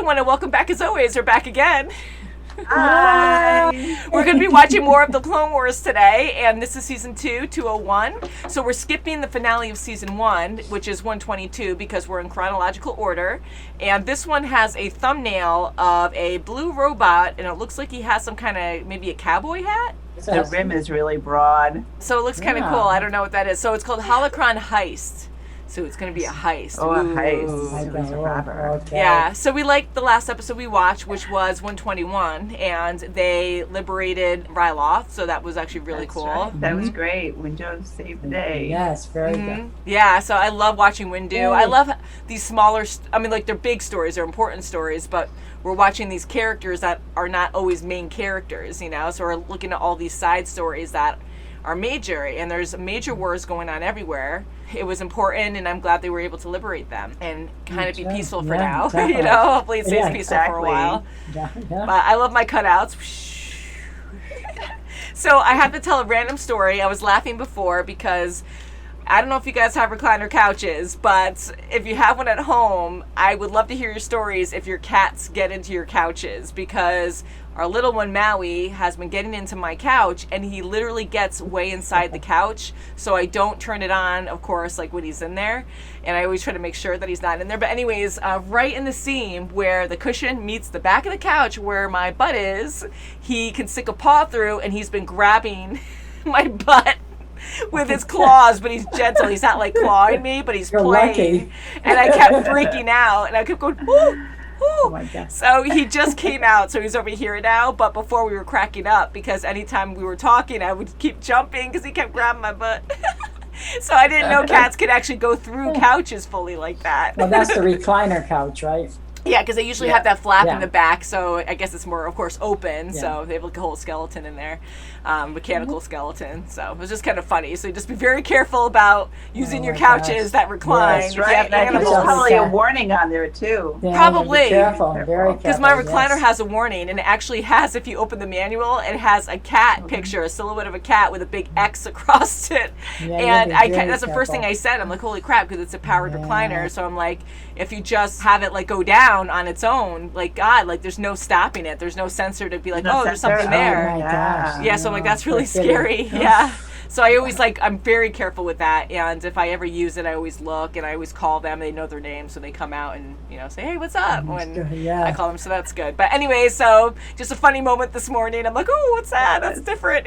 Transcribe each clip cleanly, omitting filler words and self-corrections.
everyone, and welcome back as always. We're back again. Hi. We're going to be watching more of the Clone Wars today, and this is season 2, 201. So we're skipping the finale of season 1, which is 122, because we're in chronological order. And this one has a thumbnail of a blue robot, and it looks like he has some kind of, maybe a cowboy hat? The rim is really broad. So it looks kind of cool. I don't know what that is. So it's called Holocron Heist. So it's going to be a heist. Oh, a Ooh. heist. Okay. Yeah, so we liked the last episode we watched, which was 121, and they liberated Ryloth, so that was actually really cool. Right. That was great. Windu saved the day. Yes, very good. Yeah, so I love watching Windu. Yay. I love these smaller, I mean, like, they're big stories, they're important stories, but we're watching these characters that are not always main characters, you know, so we're looking at all these side stories that are major, and there's major wars going on everywhere. It was important, and I'm glad they were able to liberate them and kind of be peaceful for now. You know, hopefully it stays peaceful for a while. Yeah. But I love my cutouts. So I have to tell a random story. I was laughing before because I don't know if you guys have recliner couches, but if you have one at home, I would love to hear your stories if your cats get into your couches, because our little one, Maui, has been getting into my couch, and he literally gets way inside the couch, so I don't turn it on, of course, like when he's in there, and I always try to make sure that he's not in there. But anyways, right in the seam where the cushion meets the back of the couch where my butt is, he can stick a paw through, and he's been grabbing my butt with his claws, but he's gentle. He's not like clawing me, but he's playing. Lucky. And I kept freaking out, and I kept going, ooh. Oh my God. So he just came out, so he's over here now, but before we were cracking up because anytime we were talking, I would keep jumping because he kept grabbing my butt. So I didn't know cats could actually go through couches fully like that. Well, that's the recliner couch, right? Yeah, because they usually have that flap in Yeah. the back, so I guess it's more, of course, open. So they have like a whole skeleton in there, mechanical skeleton. So it was just kind of funny. So just be very careful about using your couches that recline. Yes, if you Right. have And I think animals. there's probably a warning on there, too. Yeah, Probably. Be careful, very careful. Because my recliner yes. has a warning, and it actually has, if you open the manual, it has a cat picture, a silhouette of a cat with a big X across it. Yeah, And you have to be that's the first thing careful. I said. I'm like, holy crap, because it's a powered recliner. So I'm like, if you just have it like go down on its own, like God, like there's no stopping it. There's no sensor to be like, No oh, there's sensor. something Oh there. my gosh. Yeah, so I'm like, that's really That's kidding. scary. Yeah. So I always I'm very careful with that. And if I ever use it, I always look and I always call them. They know their name, so they come out and, you know, say, hey, what's up? When Yeah. I call them, so that's good. But anyway, so just a funny moment this morning. I'm like, oh, what's that? That's different.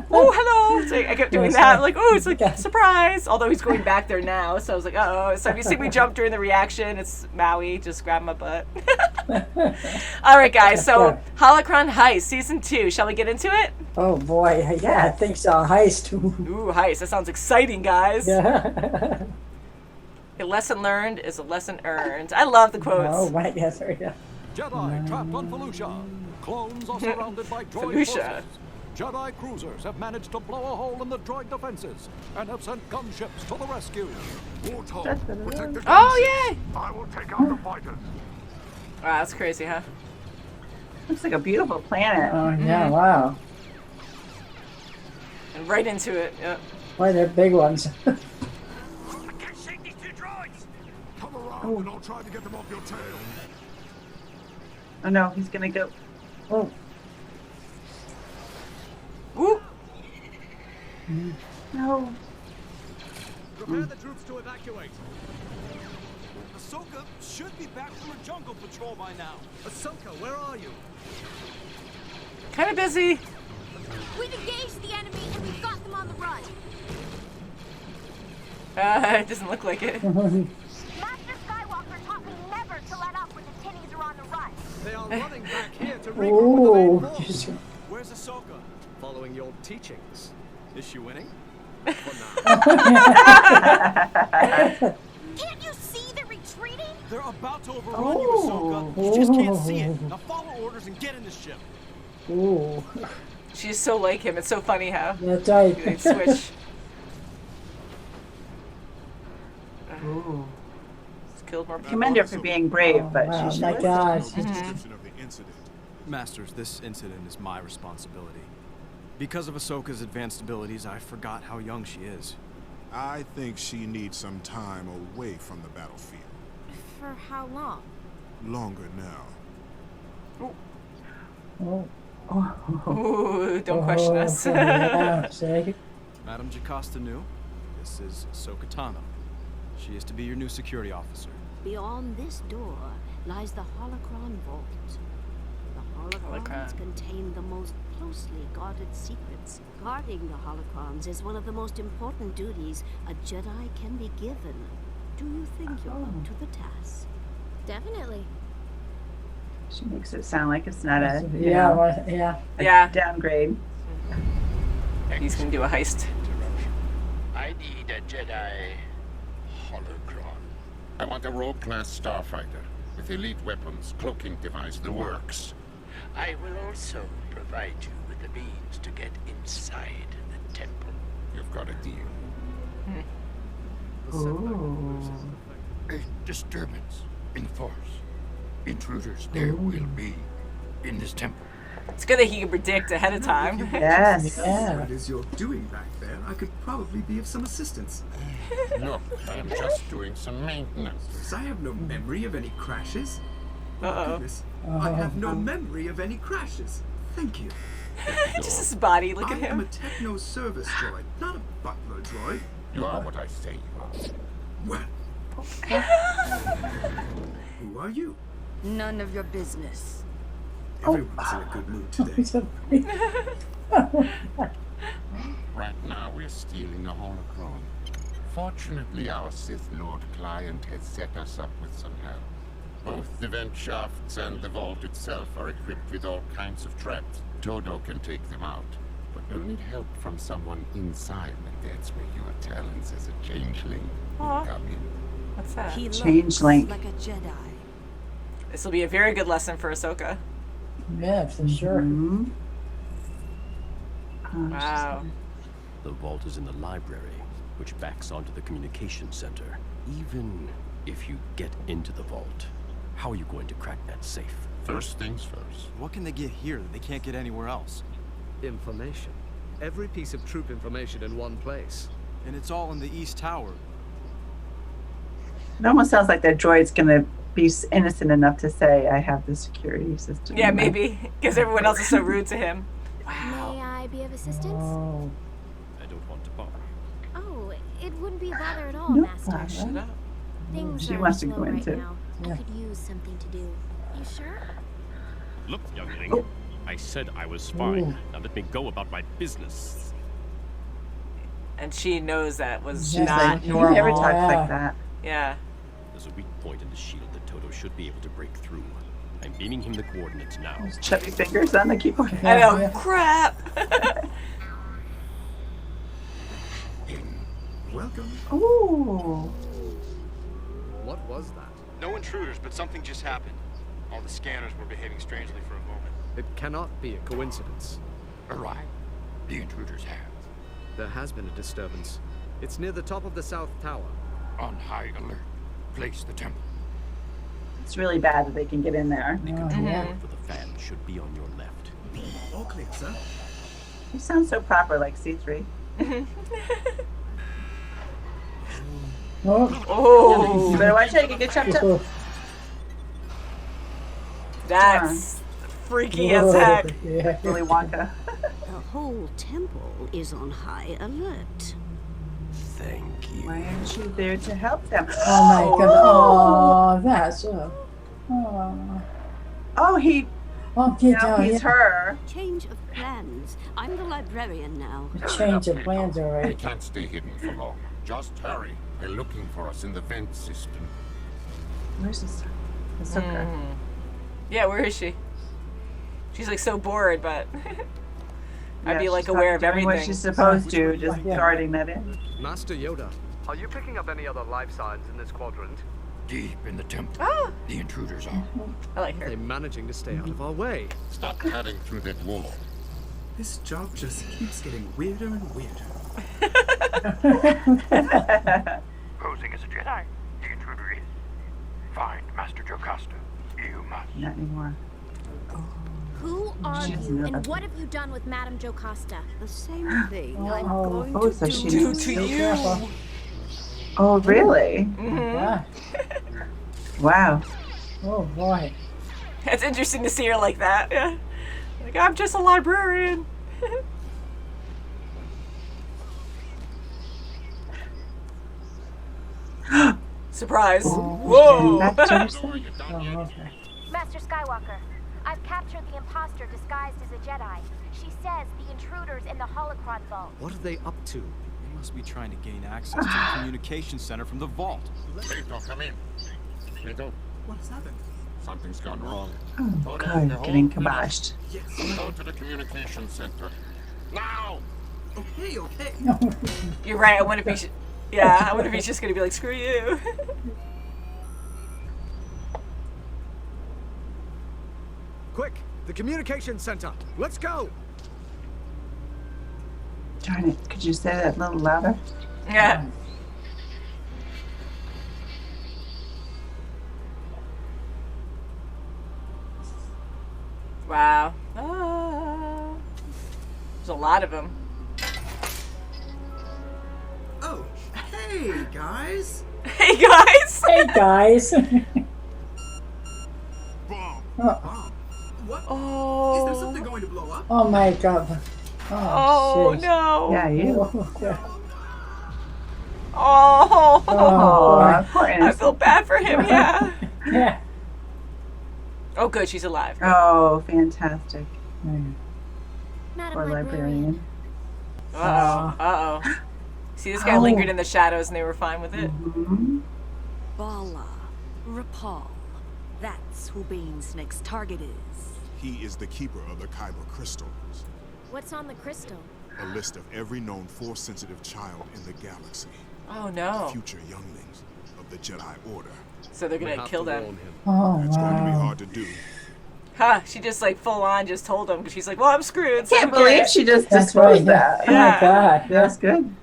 Oh, hello. So I kept doing that. I'm like, oh, it's like, surprise. Although he's going back there now. So I was like, oh. So if you see me jump during the reaction, it's Maui. Just grab my butt. All right, guys. So Holocron Heist, Season 2. Shall we get into it? Oh boy, yeah, I think so. Heist. Ooh, heist. That sounds exciting, guys. Yeah. A lesson learned is a lesson earned. I love the quotes. Oh my, yes, there we go. Jedi trapped on Felucia. Clones are surrounded by droid Felucia. forces. Jedi cruisers have managed to blow a hole in the droid defenses and have sent gunships to the rescue. Warthog, protect the Oh, yay. I will take out the fighters. Wow, that's crazy, huh? Looks like a beautiful planet. Oh yeah, wow. And right into it. Yep. Boy, they're big ones. I can't shake these two droids. Come around and I'll try to get them off your tail. Oh no, he's gonna go. Oh. Woo. No. Prepare the troops to evacuate. Ahsoka should be back from her jungle patrol by now. Ahsoka, where are you? Kind of busy. We've engaged the enemy and we've got them on the run. It doesn't look like it. Master Skywalker taught me never to let up when the tinnies are on the run. They are running back here to regroup with the main Oh. force. Where's Ahsoka? Following your teachings. Is she winning? For now. Can't you see they're retreating? They're about to overrun you, Ahsoka. You just can't see it. Now follow orders and get in the ship. Ooh. She's so like him. It's so funny how That's right. they switch. Ooh. It's killed more people. Commend her for being brave, but Wow, she my should. gosh. Description of the incident. Masters, this incident is my responsibility. Because of Ahsoka's advanced abilities, I forgot how young she is. I think she needs some time away from the battlefield. For how long? longer now. Oh. Ooh, don't question us. Yeah, see? Madam Jocasta knew. This is Ahsoka Tano. She is to be your new security officer. Beyond this door lies the Holocron Vault. The Holocrons contain the most closely guarded secrets. Guarding the Holocrons is one of the most important duties a Jedi can be given. Do you think you're up to the task? Definitely. She makes it sound like it's not a Yeah, well, yeah. Yeah, downgrade. he's gonna do a heist. I need a Jedi Holocron. I want a rogue-class starfighter with elite weapons, cloaking device, the works. I will also provide you with the means to get inside the temple. You've got a deal. Ooh. A disturbance in the force. Intruders there will be in this temple. It's good that he can predict ahead of time. Yes. Yeah. What it is you're doing back there, I could probably be of some assistance. Look, I'm just doing some maintenance. I have no memory of any crashes. Uh-oh. Goodness, I have no memory of any crashes. Thank you. Just his body, look at I am a him. techno service droid, not a butler droid. You are what I say you are. Well, who are you? None of your business. Everyone's in a good mood today. Right now we're stealing a holocron. Fortunately, our Sith Lord client has set us up with some help. Both the vent shafts and the vault itself are equipped with all kinds of traps. Todo can take them out, but you'll need help from someone inside, and that's where your talents as a changeling will come in. What's that? He Changeling. looks like a Jedi. This will be a very good lesson for Ahsoka. Yeah, for sure. Mhm. Wow. The vault is in the library, which backs onto the communication center. Even if you get into the vault, how are you going to crack that safe? First things first. What can they get here that they can't get anywhere else? Information. Every piece of troop information in one place. And it's all in the East Tower. It almost sounds like that droid's gonna be innocent enough to say, "I have the security system." Yeah, maybe. Because everyone else is so rude to him. May I be of assistance? Oh. I don't want to bother. Oh, it wouldn't be a bother at all, No Master. problem. Shut up. Things She are wants to slow go right into- now. Yeah. I could use something to do. You sure? Look, youngling, I said I was fine. Now let me go about my business. And she knows that was She's not Like, he normal. never talks Yeah. like that. Yeah. There's a weak point in the shield that Toto should be able to break through. I'm beaming him the coordinates now. Chubby fingers on the keyboard. I know. Yeah. Crap. Welcome. Ooh. What was that? No intruders, but something just happened. All the scanners were behaving strangely for a moment. It cannot be a coincidence. Right. The intruders have. There has been a disturbance. It's near the top of the South Tower. On high alert. Place the temple. It's really bad that they can get in there. The control board for the fan should be on your left. All clear, sir. You sound so proper, like C3. Oh. Oh, You better watch out, you can get chopped up. Oh. that's freaky as heck. Yeah. Willy Wonka. The whole temple is on high alert. Thank you. Why aren't you there to help them? Oh my god. Oh, that's oh. Oh, he. Oh, get Now down. he's her. Change of plans. I'm the librarian now. Change of plans, We alright. can't stay hidden for long. Just hurry. They're looking for us in the vent system. Where's this? Ahsoka. Yeah, where is she? She's like so bored, but I'd be Yeah, like she's aware not of doing everything. what she's supposed to, just Yeah. guarding that in. Master Yoda, are you picking up any other life signs in this quadrant? Deep in the temple. Ah, The intruders are. I like her. They're managing to stay out of our way. Stop cutting through that wall. This job just keeps getting weirder and weirder. Posing as a Jedi, the intruder is. Find Master Jocasta. You must. Not anymore. Who are She doesn't you, know and that. what have you done with Madame Jocasta? The same thing I'm Oh. going Oh, to so do she Do needs to Be you. careful. Oh, really? Yeah. Wow. Oh boy. It's interesting to see her like that. Yeah. Like, I'm just a librarian. Surprise. Whoa. Oh, okay. Master Skywalker, I've captured the imposter disguised as a Jedi. She says the intruder's in the Holocron vault. What are they up to? They must be trying to gain access to the communication center from the vault. Plato, come in. Plato, What's happened? something's gone wrong. Oh, God, getting kiboshed. Go to the communication center. Now! Okay, okay. You're right. I wonder if he should. Yeah, I wonder if he's just gonna be like, screw you. Quick, the communication center. Let's go. Darn it. Could you say that a little louder? Yeah. Wow. Ah. There's a lot of them. Oh, hey guys. Hey guys. Hey guys. Bomb. Oh, What? Oh. Is there something going to blow up? oh my god. Oh shit. no. Yeah, you. Oh. Oh, poor I innocent. feel bad for him. Yeah. Yeah. Oh, good. She's alive. Oh, fantastic. Mm. Madam Poor librarian. Uh oh. See, this guy lingered in the shadows and they were fine with it. Mhm. Bala, Rapal. That's who Bane's next target is. He is the keeper of the Kyber crystals. What's on the crystal? A list of every known Force-sensitive child in the galaxy. Oh no. Future younglings of the Jedi Order. So they're We gonna have kill to them. warn him. Oh It's going to be wow. hard to do. Huh, she just like full on just told him because she's like, well, I'm screwed. So Can't who cares? believe she just That's disclosed right. that. Oh my god. That's good.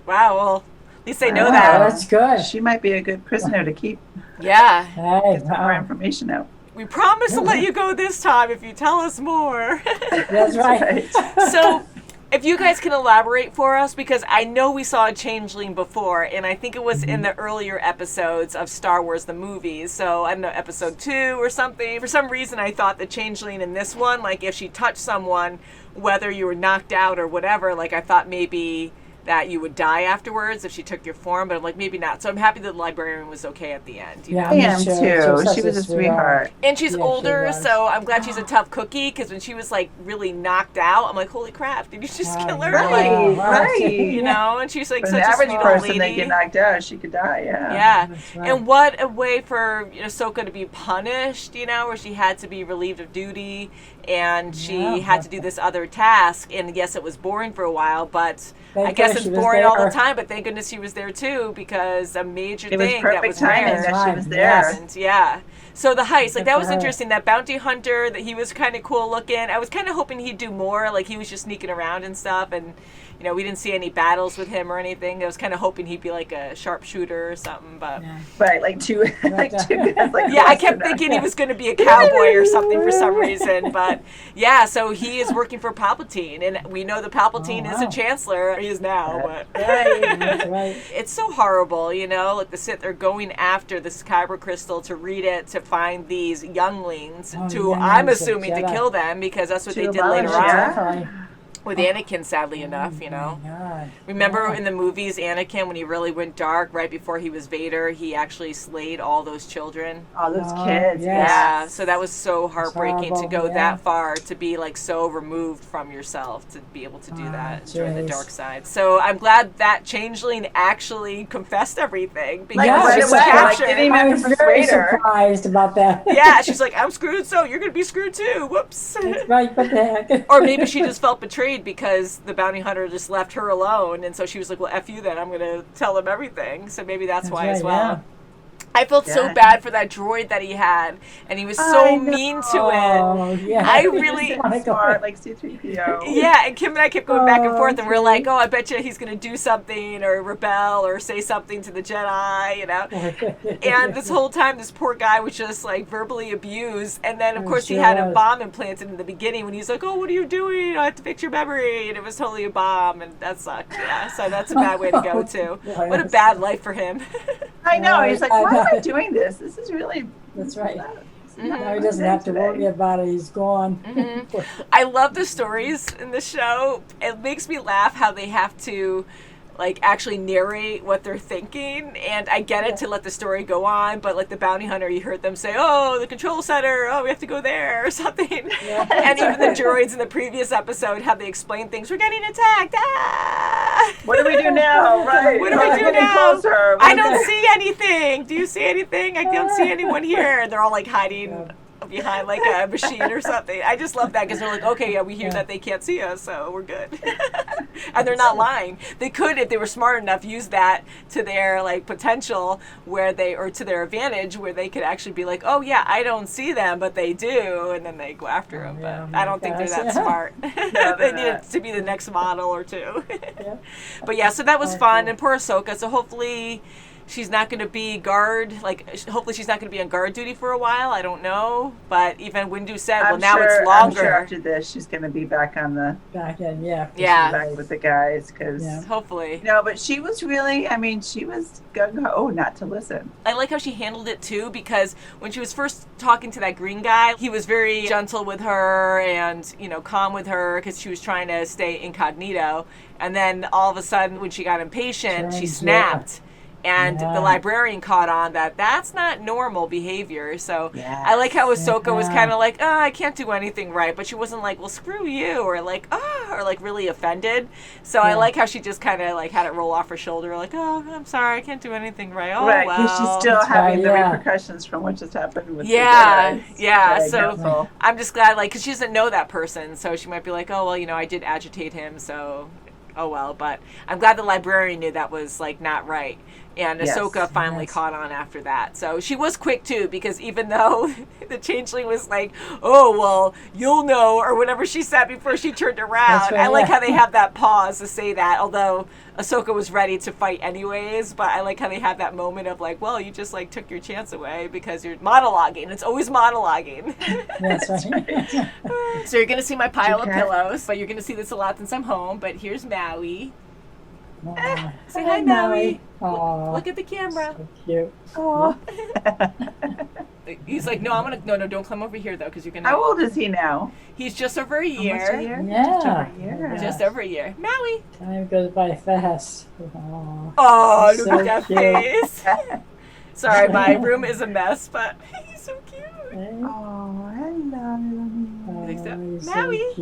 Wow, well, at least they know Wow, that. that's good. She might be a good prisoner to keep Yeah. Hey, get some more wow. information out. We promise to let you go this time if you tell us more. That's right. So, if you guys can elaborate for us, because I know we saw a changeling before, and I think it was in the earlier episodes of Star Wars the movies. So, I don't know, episode 2 or something. For some reason, I thought the changeling in this one, like if she touched someone, whether you were knocked out or whatever, like I thought maybe that you would die afterwards if she took your form, but I'm like, maybe not. So I'm happy that the librarian was okay at the end. You Yeah, know? I am sure. too. Such She was a sweetheart. sweetheart. And she's Yeah, she older, was. so I'm glad she's a tough cookie, because when she was like really knocked out, I'm like, holy crap, did you just kill her? Right, Like, right. you know, and she's like For such an a average sweet old person that lady. get knocked out, she could die, yeah. Yeah, That's right. and what a way for Ahsoka to be punished, you know, where she had to be relieved of duty, and she Yeah. had to do this other task, and yes, it was boring for a while, but Thank I guess God it's she was boring all the there. time, but thank goodness she was there too, because a major It was thing that perfect was timing rare that she was Right, there. happened. Yeah. So the heist, like that was Good for her. interesting. That bounty hunter, that he was kind of cool looking. I was kind of hoping he'd do more. Like he was just sneaking around and stuff, and you know we didn't see any battles with him or anything. I was kind of hoping he'd be like a sharpshooter or something. But Yeah. Right, like two, like two guys, like yeah, I kept Preston. thinking he was going to be a cowboy or something for some reason. But yeah, so he is working for Palpatine, and we know that Palpatine Oh, is a wow. chancellor. He is now, but That's right. it's so horrible, you know, like the Sith are going after this kyber crystal to read it, to find these younglings, Oh, to younglings I'm of assuming to Jedi. kill them, because that's what To they did abolish, later on yeah. with Anakin, sadly enough, you know. God. Remember Yeah. in the movies, Anakin, when he really went dark right before he was Vader, he actually slayed all those children. All those Oh, kids, yes. Yeah, so that was so heartbreaking to horrible, go yeah. that far, to be like so removed from yourself, to be able to do that, join the jeez. dark side. So I'm glad that changeling actually confessed everything, because Yeah, right she away, was like, captured. didn't even I have was to very persuade her. surprised about that. Yeah, she's like, I'm screwed, so you're gonna be screwed too. Whoops. That's right, what the heck? Or maybe she just felt betrayed because the bounty hunter just left her alone, and so she was like, well, F you then, I'm gonna tell him everything. So maybe that's why right, as well. yeah. I felt so Yeah. bad for that droid that he had, and he was so I know. mean to it. Oh, yeah. I really- wanna go Smart, like C-3PO. Yeah, and Kim and I kept going back and Oh, forth, and we're sweet. like, oh, I bet you he's going to do something or rebel or say something to the Jedi, you know? And this whole time, this poor guy was just like verbally abused. And then, of Oh, course, he sure had a was. bomb implanted in the beginning when he's like, oh, what are you doing? I have to fix your memory. And it was totally a bomb, and that sucked. Yeah, so that's a bad way to go, too. Boy, What a that's- bad life for him. I know. He's like, why am I doing this? This is really. That's right. Mm-hmm. Now he doesn't have to worry about it. He's gone. Mm-hmm. I love the stories in the show. It makes me laugh how they have to like actually narrate what they're thinking, and I get it to let the story go on, but like the bounty hunter, you heard them say, oh, the control center, oh, we have to go there or something. Yeah. And even the droids in the previous episode, how they explain things, we're getting attacked, what do we do now? Right. What do we do now? Closer. I don't see anything. Do you see anything? I don't see anyone here. And they're all like hiding behind like a machine or something. I just love that because they're like, okay, yeah, we hear that they can't see us, so we're good. And they're not lying. They could, if they were smart enough, use that to their like potential where they, or to their advantage, where they could actually be like, oh yeah, I don't see them, but they do, and then they go after them. But I don't think they're that smart. They need it to be the next model or two. But yeah, so that was fun, and poor Ahsoka. So hopefully she's not going to be hopefully she's not going to be on guard duty for a while. I don't know. But even Windu said, well, now it's longer. I'm sure after this, she's going to be back on the... Back in, yeah. Back with the guys, because... Yeah. Hopefully. No, but she was really, she was gung-ho not to listen. I like how she handled it, too, because when she was first talking to that green guy, he was very gentle with her and, calm with her, because she was trying to stay incognito. And then all of a sudden, when she got impatient, she snapped. And the librarian caught on that that's not normal behavior. So I like how Ahsoka was kind of like, oh, I can't do anything right. But she wasn't like, well, screw you, or like, or like really offended. So I like how she just kind of like had it roll off her shoulder, like, oh, I'm sorry, I can't do anything right. Oh, right, because she's still having the repercussions from what just happened with the Jedi. So I'm just glad, like, because she doesn't know that person. So she might be like, oh, well, I did agitate him, so... oh well. But I'm glad the librarian knew that was like not right, and Ahsoka finally caught on after that. So she was quick too, because even though the changeling was like, oh well, you'll know, or whatever she said before she turned around, I like how they have that pause to say that, although Ahsoka was ready to fight anyways. But I like how they have that moment of like, well, you just like took your chance away because you're monologuing. It's always monologuing. That's right. So you're gonna see my pile of pillows, but you're gonna see this a lot since I'm home. But here's Maui. Say hi, Maui. Look at the camera. So cute. Aww. He's like, no, don't come over here though, because you're gonna. How old is he now? He's just over a year. Almost a year? Yeah. Just over a year. Just over a year. Maui. Time goes by fast. Oh, look at that face. Sorry, my room is a mess, but he's so cute. Oh, hello. Maui. So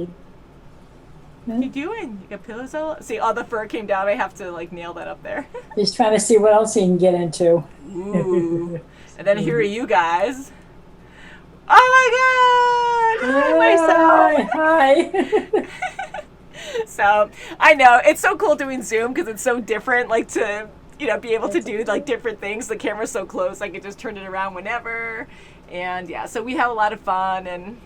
what are you doing? You got pillows all? See, all the fur came down. I have to like nail that up there. He's trying to see what else he can get into. Ooh. And then here are you guys. Oh my God! Hi. So I know it's so cool doing Zoom because it's so different. Like to be able to do like different things. The camera's so close, I could just turn it around whenever. And yeah, so we have a lot of fun, and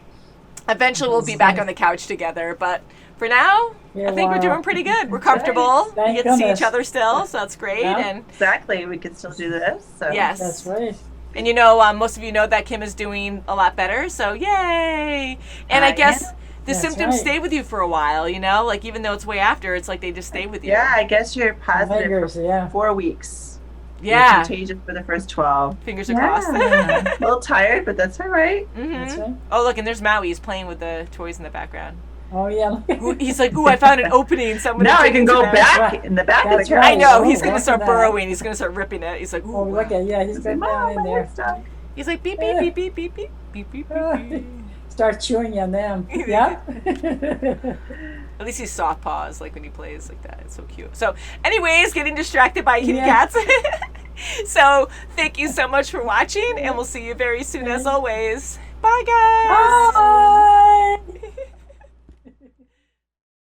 eventually we'll be back on the couch together. But for now, I think we're doing pretty good. We're comfortable. We get to see each other still, so that's great. Yeah, and exactly, we can still do this. So. Yes, that's right. And most of you know that Kim is doing a lot better, so yay! And I guess the symptoms stay with you for a while, like even though it's way after, it's like they just stay with you. Yeah, I guess you're positive for 4 weeks. Yeah. You're contagious for the first 12. Fingers crossed. A little tired, but that's all right. Mm-hmm. That's right. Oh, look, and there's Maui. He's playing with the toys in the background. Oh, yeah. He's like, ooh, I found an opening. Now I can go back in the back of the couch. I know. He's going to start burrowing. He's going to start ripping it. He's like, ooh. Oh, look at he's going down in there. He's like, beep, beep, beep, beep, beep, beep, beep, beep, beep. Start chewing on them. Yeah. At least he's soft paws, like when he plays like that. It's so cute. So, anyways, getting distracted by kitty cats. So, thank you so much for watching, and we'll see you very soon as always. Bye, guys. Bye.